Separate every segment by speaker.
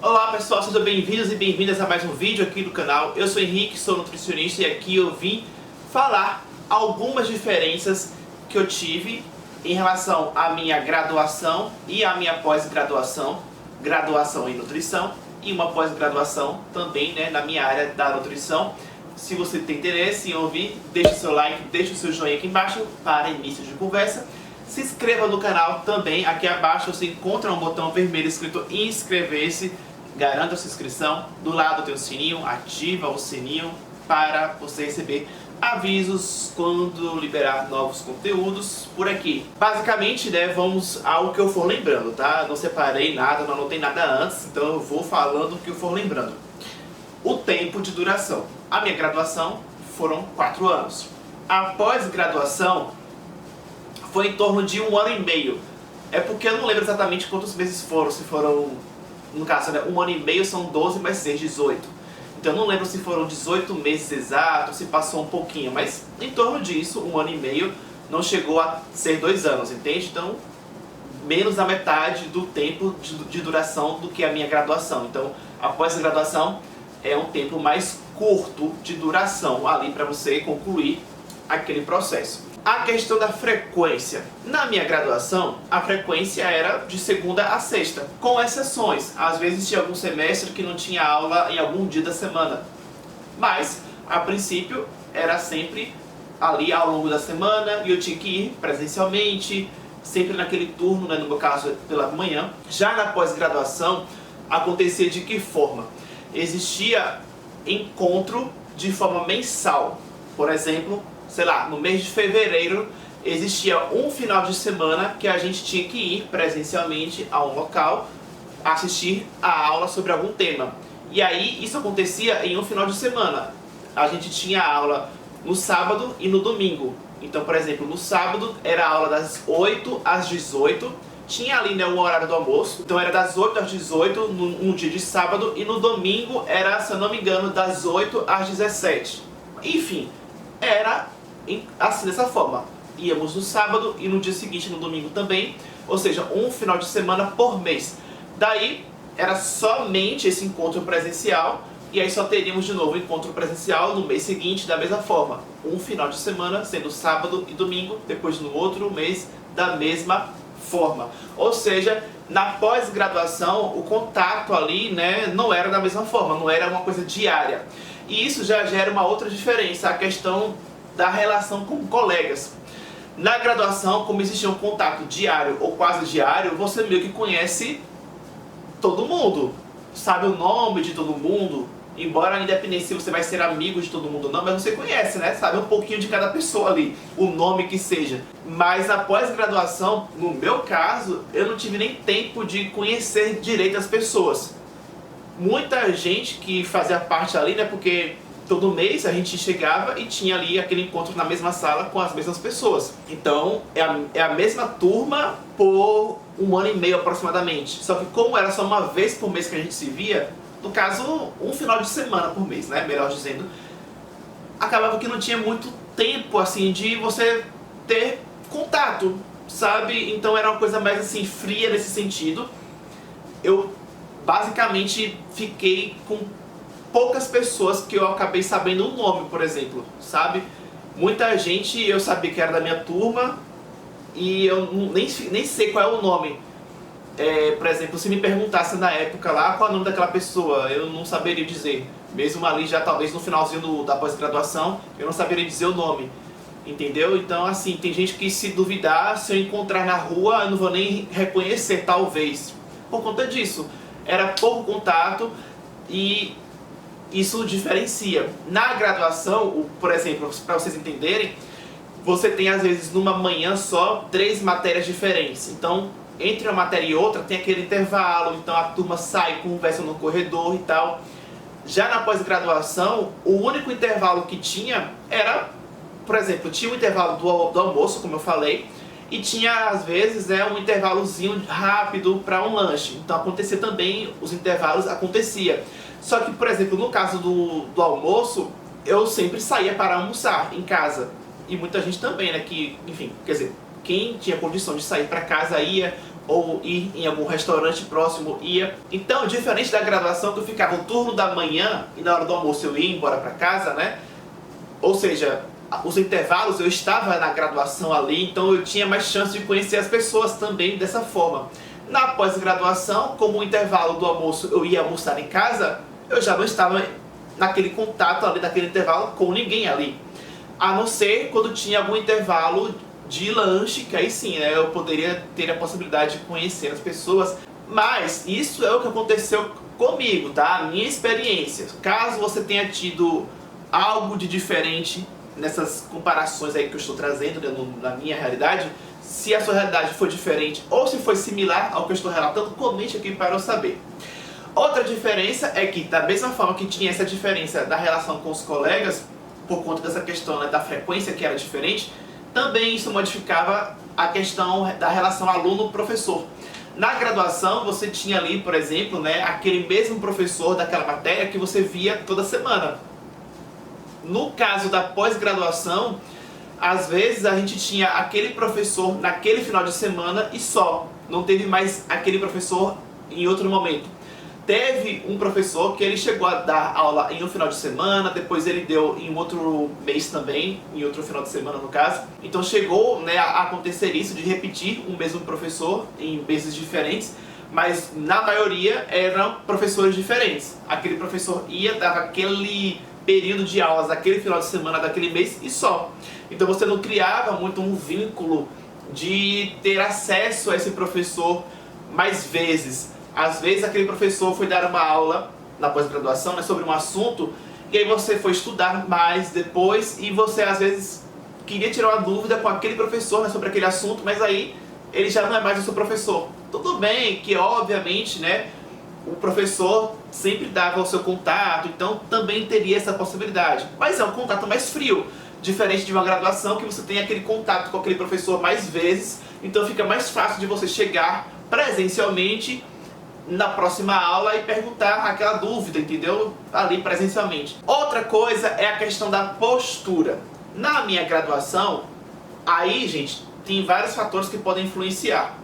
Speaker 1: Olá pessoal, sejam bem-vindos e bem-vindas a mais um vídeo aqui do canal. Eu sou Henrique, sou nutricionista e aqui eu vim falar algumas diferenças que eu tive em relação à minha graduação e à minha pós-graduação, graduação em nutrição e uma pós-graduação também, né, na minha área da nutrição. Se você tem interesse em ouvir, deixe o seu like, deixe o seu joinha aqui embaixo para início de conversa. Se inscreva no canal também, aqui abaixo você encontra um botão vermelho escrito inscrever-se. Garanta a sua inscrição, do lado tem o sininho, ativa o sininho para você receber avisos quando liberar novos conteúdos por aqui. Basicamente, né, vamos ao que eu for lembrando, tá? Não separei nada, não anotei nada antes, então eu vou falando o que eu for lembrando. O tempo de duração. A minha graduação foram 4 anos. A pós-graduação foi em torno de 1 ano e meio. É porque eu não lembro exatamente quantos meses foram, se foram... No caso, né, 1 ano e meio são 12 mais 6, 18. Então eu não lembro se foram 18 meses exatos, se passou um pouquinho, mas em torno disso, 1 ano e meio, não chegou a ser 2 anos, entende? Então, menos da metade do tempo de duração do que a minha graduação. Então, a pós-graduação é um tempo mais curto de duração ali para você concluir aquele processo. A questão da frequência. Na minha graduação, a frequência era de segunda a sexta, com exceções. Às vezes tinha algum semestre que não tinha aula em algum dia da semana. Mas, a princípio, era sempre ali ao longo da semana e eu tinha que ir presencialmente, sempre naquele turno, né, no meu caso pela manhã. Já na pós-graduação, acontecia de que forma? Existia encontro de forma mensal. Por exemplo, sei lá, no mês de fevereiro existia um final de semana que a gente tinha que ir presencialmente a um local assistir a aula sobre algum tema. E aí isso acontecia em um final de semana. A gente tinha aula no sábado e no domingo. Então, por exemplo, no sábado era a aula das 8 às 18. Tinha ali, né, o horário do almoço. Então era das 8 às 18 num dia de sábado. E no domingo era, se eu não me engano, das 8 às 17. Enfim, era assim, dessa forma. Íamos no sábado e no dia seguinte, no domingo também. Ou seja, um final de semana por mês. Daí, era somente esse encontro presencial. E aí só teríamos de novo encontro presencial no mês seguinte da mesma forma. Um final de semana, sendo sábado e domingo. Depois no outro mês, da mesma forma. Ou seja, na pós-graduação, o contato ali, né, não era da mesma forma. Não era uma coisa diária. E isso já gera uma outra diferença. A questão da relação com colegas. Na graduação, como existia um contato diário ou quase diário, você meio que conhece todo mundo, sabe o nome de todo mundo, embora independente se você vai ser amigo de todo mundo ou não, mas você conhece, né? Sabe um pouquinho de cada pessoa ali, o nome que seja. Mas na pós-graduação, no meu caso, eu não tive nem tempo de conhecer direito as pessoas. Muita gente que fazia parte ali, né? Porque todo mês a gente chegava e tinha ali aquele encontro na mesma sala com as mesmas pessoas. Então é a mesma turma por 1 ano e meio aproximadamente. Só que como era só uma vez por mês que a gente se via, no caso um final de semana por mês, né, melhor dizendo, acabava que não tinha muito tempo assim de você ter contato, sabe? Então era uma coisa mais assim fria nesse sentido. Eu basicamente fiquei com poucas pessoas que eu acabei sabendo o nome, por exemplo, sabe? Muita gente eu sabia que era da minha turma e eu nem sei qual é o nome. Por exemplo, se me perguntasse na época lá qual é o nome daquela pessoa, eu não saberia dizer. Mesmo ali já talvez no finalzinho da pós-graduação, eu não saberia dizer o nome. Entendeu? Então assim, tem gente que se duvidar, se eu encontrar na rua, eu não vou nem reconhecer, talvez. Por conta disso, era pouco contato e isso diferencia. Na graduação, por exemplo, para vocês entenderem, você tem às vezes numa manhã só 3 matérias diferentes. Então, entre uma matéria e outra tem aquele intervalo, então a turma sai, conversa no corredor e tal. Já na pós-graduação, o único intervalo que tinha era, por exemplo, tinha o intervalo do almoço, como eu falei, e tinha às vezes um intervalozinho rápido para um lanche. Então acontecia também, os intervalos acontecia. Só que, por exemplo, no caso do almoço, eu sempre saía para almoçar em casa. E muita gente também, né, que, enfim, quer dizer, quem tinha condição de sair para casa ia, ou ir em algum restaurante próximo, ia. Então, diferente da graduação, que eu ficava o turno da manhã e na hora do almoço eu ia embora para casa, né? Ou seja, os intervalos eu estava na graduação ali, então eu tinha mais chance de conhecer as pessoas também dessa forma. Na pós-graduação, como o intervalo do almoço eu ia almoçar em casa, eu já não estava naquele contato ali, naquele intervalo com ninguém ali. A não ser quando tinha algum intervalo de lanche, que aí sim, né, eu poderia ter a possibilidade de conhecer as pessoas. Mas isso é o que aconteceu comigo, tá? A minha experiência. Caso você tenha tido algo de diferente nessas comparações aí que eu estou trazendo, né, na minha realidade, se a sua realidade foi diferente ou se foi similar ao que eu estou relatando, comente aqui para eu saber. Outra diferença é que, da mesma forma que tinha essa diferença da relação com os colegas, por conta dessa questão, né, da frequência que era diferente, também isso modificava a questão da relação aluno-professor. Na graduação, você tinha ali, por exemplo, né, aquele mesmo professor daquela matéria que você via toda semana. No caso da pós-graduação, às vezes a gente tinha aquele professor naquele final de semana e só. Não teve mais aquele professor em outro momento. Teve um professor que ele chegou a dar aula em um final de semana, depois ele deu em um outro mês também, em outro final de semana no caso. Então chegou, né, a acontecer isso de repetir o mesmo professor em meses diferentes, mas na maioria eram professores diferentes. Aquele professor ia, dava aquele período de aulas daquele final de semana, daquele mês e só. Então você não criava muito um vínculo de ter acesso a esse professor mais vezes. Às vezes aquele professor foi dar uma aula na pós-graduação, né, sobre um assunto, e aí você foi estudar mais depois e você às vezes queria tirar uma dúvida com aquele professor, né, sobre aquele assunto, mas aí ele já não é mais o seu professor. Tudo bem que obviamente, né, o professor sempre dava o seu contato, então também teria essa possibilidade. Mas é um contato mais frio, diferente de uma graduação que você tem aquele contato com aquele professor mais vezes, então fica mais fácil de você chegar presencialmente na próxima aula e perguntar aquela dúvida, entendeu? Ali presencialmente. Outra coisa é a questão da postura. Na minha graduação, aí, gente, tem vários fatores que podem influenciar.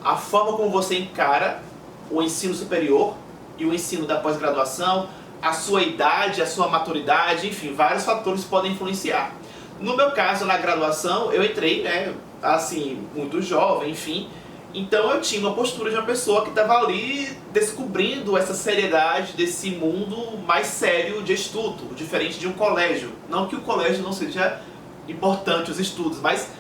Speaker 1: A forma como você encara o ensino superior e o ensino da pós-graduação, a sua idade, a sua maturidade, enfim, vários fatores podem influenciar. No meu caso, na graduação, eu entrei, né, assim, muito jovem, enfim, então eu tinha uma postura de uma pessoa que estava ali descobrindo essa seriedade desse mundo mais sério de estudo, diferente de um colégio. Não que o colégio não seja importante, os estudos, mas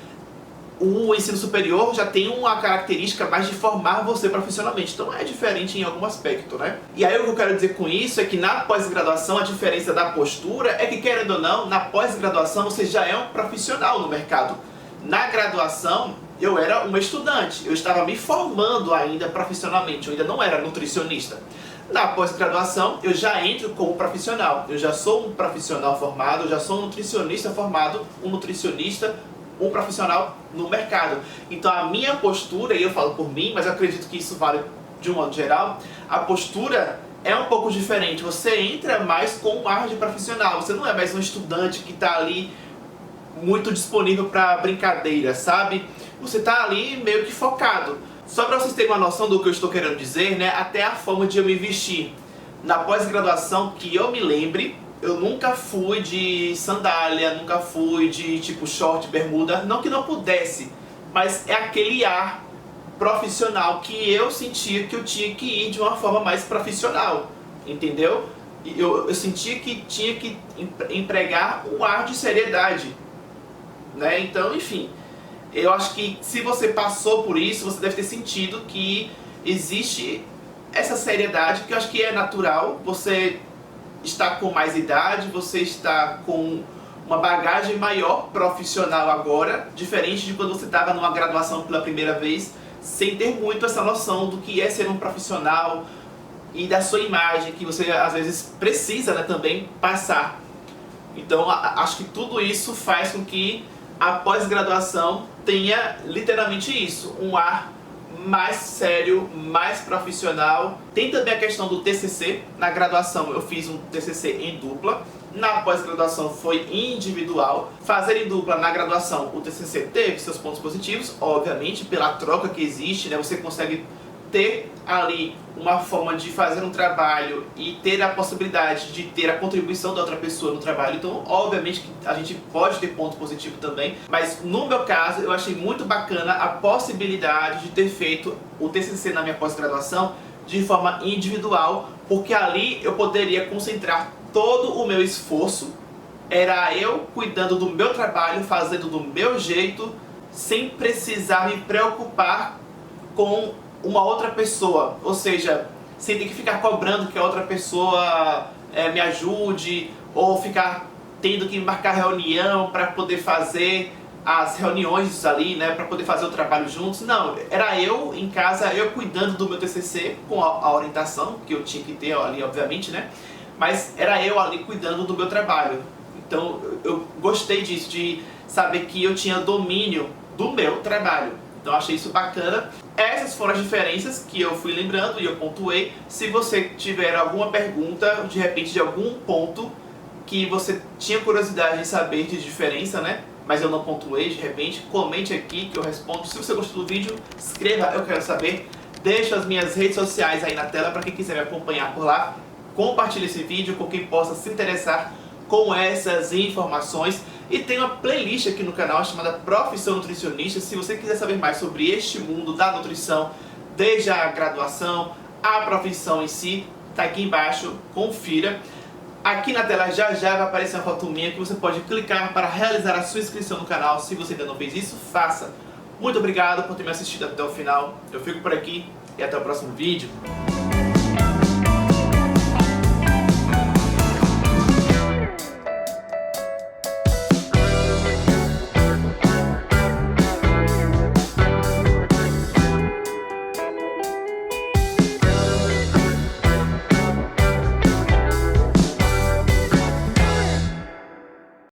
Speaker 1: o ensino superior já tem uma característica mais de formar você profissionalmente, então é diferente em algum aspecto, né? E aí o que eu quero dizer com isso é que na pós-graduação a diferença da postura é que, querendo ou não, na pós-graduação você já é um profissional no mercado. Na graduação eu era uma estudante, eu estava me formando ainda profissionalmente, eu ainda não era nutricionista. Na pós-graduação eu já entro como profissional, eu já sou um profissional formado, eu já sou um nutricionista formado, um nutricionista, um profissional no mercado. Então a minha postura, e eu falo por mim, mas eu acredito que isso vale de um modo geral, a postura é um pouco diferente. Você entra mais com um ar de profissional, você não é mais um estudante que está ali muito disponível para brincadeira, sabe? Você está ali meio que focado. Só para vocês terem uma noção do que eu estou querendo dizer, né? Até a forma de eu me vestir. Na pós-graduação, que eu me lembre, eu nunca fui de sandália, nunca fui de tipo short, bermuda, não que não pudesse, mas é aquele ar profissional que eu sentia que eu tinha que ir de uma forma mais profissional, entendeu? Eu sentia que tinha que empregar um ar de seriedade, né? Então, enfim, eu acho que se você passou por isso, você deve ter sentido que existe essa seriedade, que eu acho que é natural. Você está com mais idade, você está com uma bagagem maior profissional agora, diferente de quando você estava numa graduação pela primeira vez, sem ter muito essa noção do que é ser um profissional e da sua imagem, que você às vezes precisa, né, também passar. Então acho que tudo isso faz com que a pós-graduação tenha literalmente isso, um ar mais sério, mais profissional. Tem também a questão do TCC. Na graduação eu fiz um TCC em dupla. Na pós-graduação foi individual. Fazer em dupla na graduação, o TCC teve seus pontos positivos, obviamente, pela troca que existe, né? Você consegue ter ali uma forma de fazer um trabalho e ter a possibilidade de ter a contribuição da outra pessoa no trabalho. Então, obviamente que a gente pode ter ponto positivo também, mas no meu caso eu achei muito bacana a possibilidade de ter feito o TCC na minha pós-graduação de forma individual, porque ali eu poderia concentrar todo o meu esforço, era eu cuidando do meu trabalho, fazendo do meu jeito, sem precisar me preocupar com uma outra pessoa, ou seja, sem ter que ficar cobrando que a outra pessoa me ajude, ou ficar tendo que marcar reunião para poder fazer as reuniões ali, né, para poder fazer o trabalho juntos. Não, era eu em casa, eu cuidando do meu TCC, com a orientação que eu tinha que ter ali, obviamente, né, mas era eu ali cuidando do meu trabalho. Então eu gostei disso, de saber que eu tinha domínio do meu trabalho. Então achei isso bacana. Essas foram as diferenças que eu fui lembrando e eu pontuei. Se você tiver alguma pergunta, de repente de algum ponto que você tinha curiosidade de saber de diferença, né, mas eu não pontuei, de repente, comente aqui que eu respondo. Se você gostou do vídeo, escreva, eu quero saber. Deixa as minhas redes sociais aí na tela para quem quiser me acompanhar por lá. Compartilhe esse vídeo com quem possa se interessar com essas informações. E tem uma playlist aqui no canal chamada Profissão Nutricionista. Se você quiser saber mais sobre este mundo da nutrição, desde a graduação, a profissão em si, tá aqui embaixo, confira. Aqui na tela já vai aparecer uma foto minha que você pode clicar para realizar a sua inscrição no canal. Se você ainda não fez isso, faça. Muito obrigado por ter me assistido até o final. Eu fico por aqui e até o próximo vídeo.